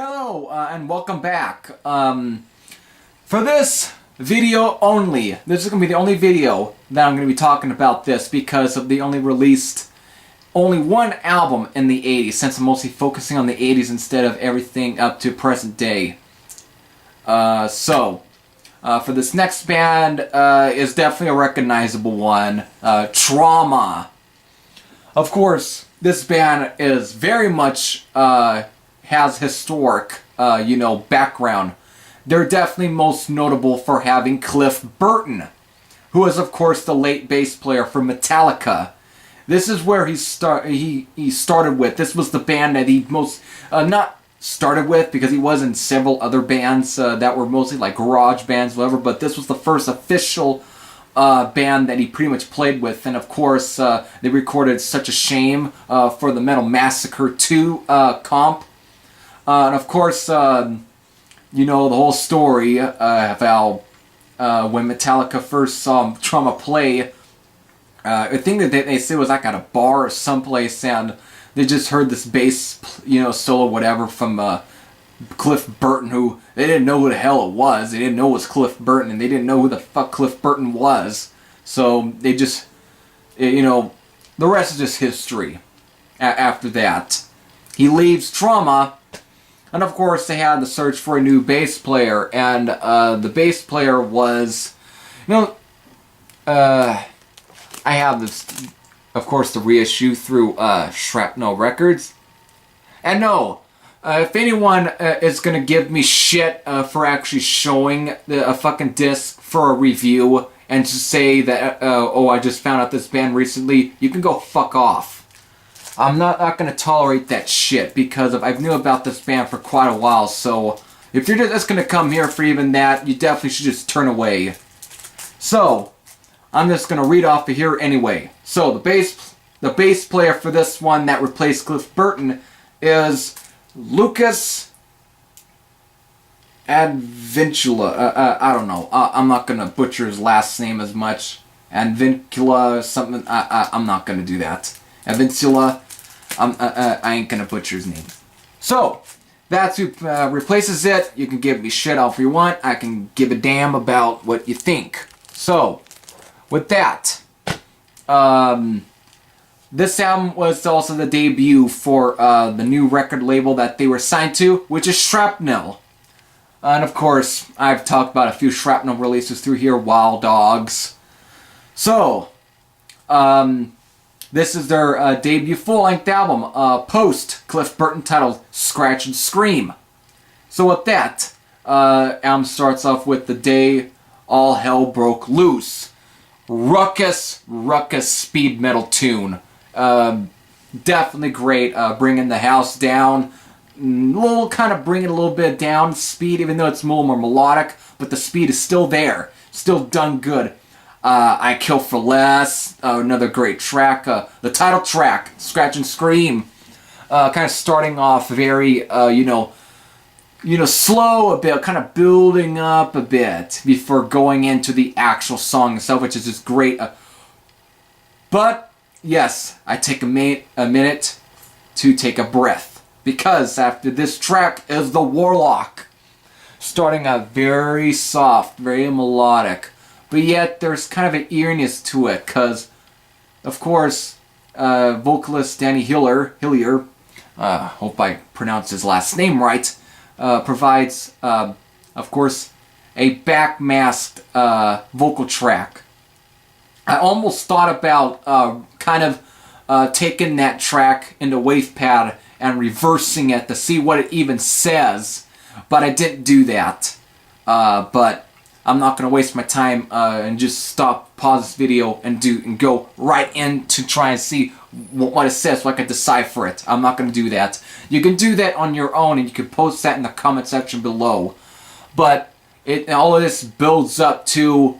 Hello, and welcome back. For this video only, this is going to be the only video that I'm going to be talking about this because of the only released only one album in the 80s, since I'm mostly focusing on the 80s instead of everything up to present day. For this next band is definitely a recognizable one, Trauma. Of course, this band is very much has historic, background. They're definitely most notable for having Cliff Burton, who is, of course, the late bass player for Metallica. This is where he started with. This was the band that he most not started with, because he was in several other bands that were mostly like garage bands, whatever. But this was the first official band that he pretty much played with, and of course they recorded "Such a Shame" for the Metal Massacre 2 comp. And of course, the whole story of how when Metallica first saw Trauma play, I think that they said it was like at a bar or someplace, and they just heard this bass, solo, whatever, from Cliff Burton, who they didn't know who the hell it was. They didn't know it was Cliff Burton, and they didn't know who the fuck Cliff Burton was. So they just, the rest is just history. After that, he leaves Trauma. And of course, they had to search for a new bass player, and the bass player was, I have this, of course, the reissue through Shrapnel Records. And no, if anyone is gonna give me shit for actually showing a fucking disc for a review and to say that, I just found out this band recently, you can go fuck off. I'm not going to tolerate that shit, because I've knew about this band for quite a while, so if you're just going to come here for even that, you definitely should just turn away. So, I'm just going to read off of here anyway. So, the bass player for this one that replaced Cliff Burton is Lucas Advincula. I don't know. I'm not going to butcher his last name as much. Advincula something. I'm not going to do that. Advincula. I ain't gonna butcher his name. So, that's who replaces it. You can give me shit all if you want. I can give a damn about what you think. So, with that, this album was also the debut for the new record label that they were signed to, which is Shrapnel. And of course, I've talked about a few Shrapnel releases through here, Wild Dogs. So, this is their debut full-length album, post Cliff Burton, titled Scratch and Scream. So with that, album starts off with "The Day All Hell Broke Loose." Ruckus speed metal tune. Definitely great, bringing the house down. Bringing a little bit down speed, even though it's a little more melodic, but the speed is still there. Still done good. I Kill for Less, another great track. The title track, Scratch and Scream, kind of starting off very, slow a bit, kind of building up a bit before going into the actual song itself, which is just great. But, yes, I take a minute to take a breath, because after this track is The Warlock, starting out very soft, very melodic. But yet, there's kind of an eeriness to it, because, of course, vocalist Danny Hillier, hope I pronounced his last name right, provides, of course, a backmasked vocal track. I almost thought about taking that track into WavePad and reversing it to see what it even says, but I didn't do that. But I'm not going to waste my time and just pause this video and go right in to try and see what it says so I can decipher it. I'm not going to do that. You can do that on your own, and you can post that in the comment section below. But all of this builds up to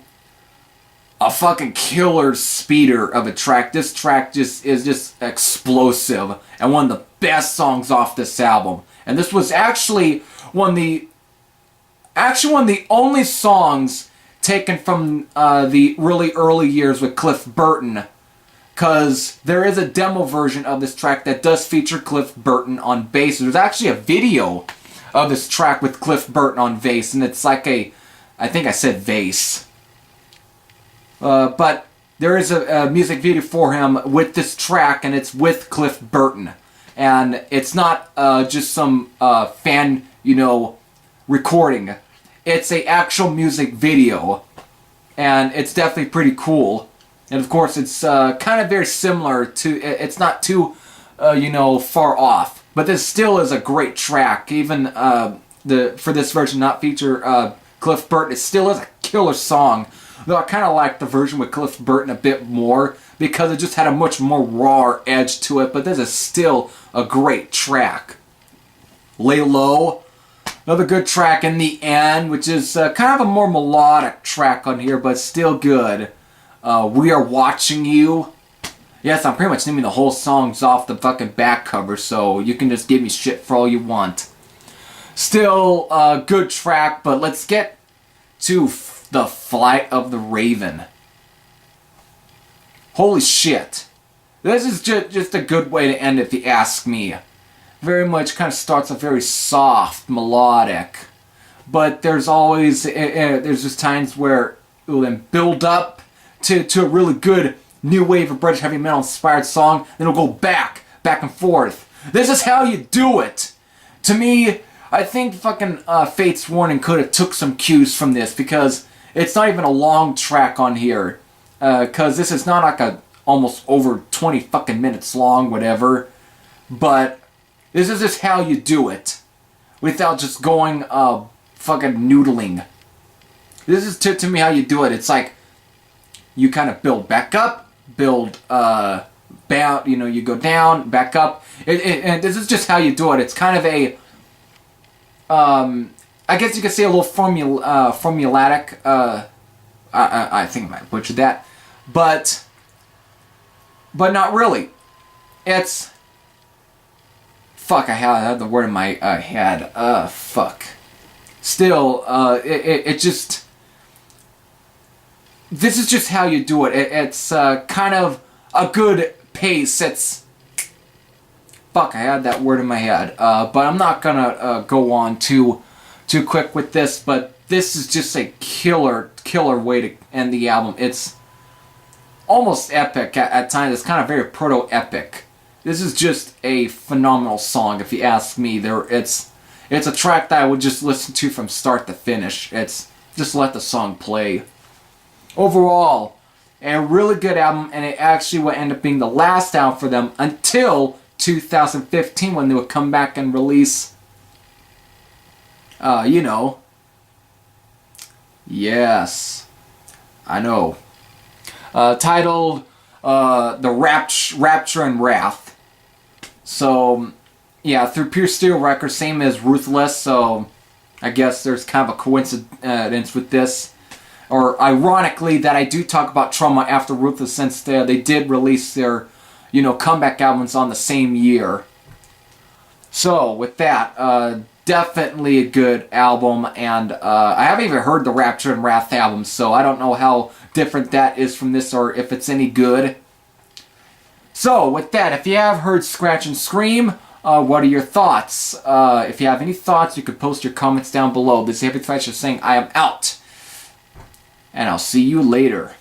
a fucking killer speeder of a track. This track is just explosive and one of the best songs off this album. And this was actually one of the only songs taken from the really early years with Cliff Burton, because there is a demo version of this track that does feature Cliff Burton on bass. There's actually a video of this track with Cliff Burton on bass, and it's like I think I said vase. But there is a music video for him with this track, and it's with Cliff Burton. And it's not just some fan, recording. It's a actual music video, and it's definitely pretty cool. And of course, it's kind of very similar to. It's not too, far off. But this still is a great track. Even for this version, not feature Cliff Burton, it still is a killer song. Though I kind of like the version with Cliff Burton a bit more because it just had a much more raw edge to it. But this is still a great track. Lay Low, another good track in the end, which is kind of a more melodic track on here, but still good. We Are Watching You. Yes, I'm pretty much naming the whole songs off the fucking back cover, so you can just give me shit for all you want. Still a good track, but let's get to The Flight of the Raven. Holy shit. This is just a good way to end it if you ask me. Very much kind of starts off very soft, melodic. But there's always, there's just times where it will then build up to a really good new wave of British heavy metal inspired song. Then it'll go back and forth. This is how you do it. To me, I think fucking Fates Warning could have took some cues from this because it's not even a long track on here. Because this is not like a almost over 20 fucking minutes long, whatever. But this is just how you do it. Without just going fucking noodling. This is to me how you do it. It's like you kind of build back up, build bound, you go down, back up. And this is just how you do it. It's kind of a I guess you could say a little formulatic. I think I might butcher that, but not really. It's fuck. I had the word in my head. Fuck. Still, it just. This is just how you do it. It's kind of a good pace. It's fuck. I had that word in my head, but I'm not gonna go on too quick with this. But this is just a killer way to end the album. It's almost epic at times. It's kind of very proto-epic. This is just a phenomenal song, if you ask me. It's a track that I would just listen to from start to finish. It's just let the song play. Overall, a really good album, and it actually would end up being the last album for them until 2015 when they would come back and release, yes, I know, titled The Rapture and Wrath. So, yeah, through Pure Steel Records, same as Ruthless, so I guess there's kind of a coincidence with this. Or ironically, that I do talk about Trauma after Ruthless, since they did release their, comeback albums on the same year. So, with that, definitely a good album, and I haven't even heard the Rapture and Wrath album, so I don't know how different that is from this, or if it's any good. So, with that, if you have heard Scratch and Scream, what are your thoughts? If you have any thoughts, you could post your comments down below. This is Happy Thrasher saying I am out. And I'll see you later.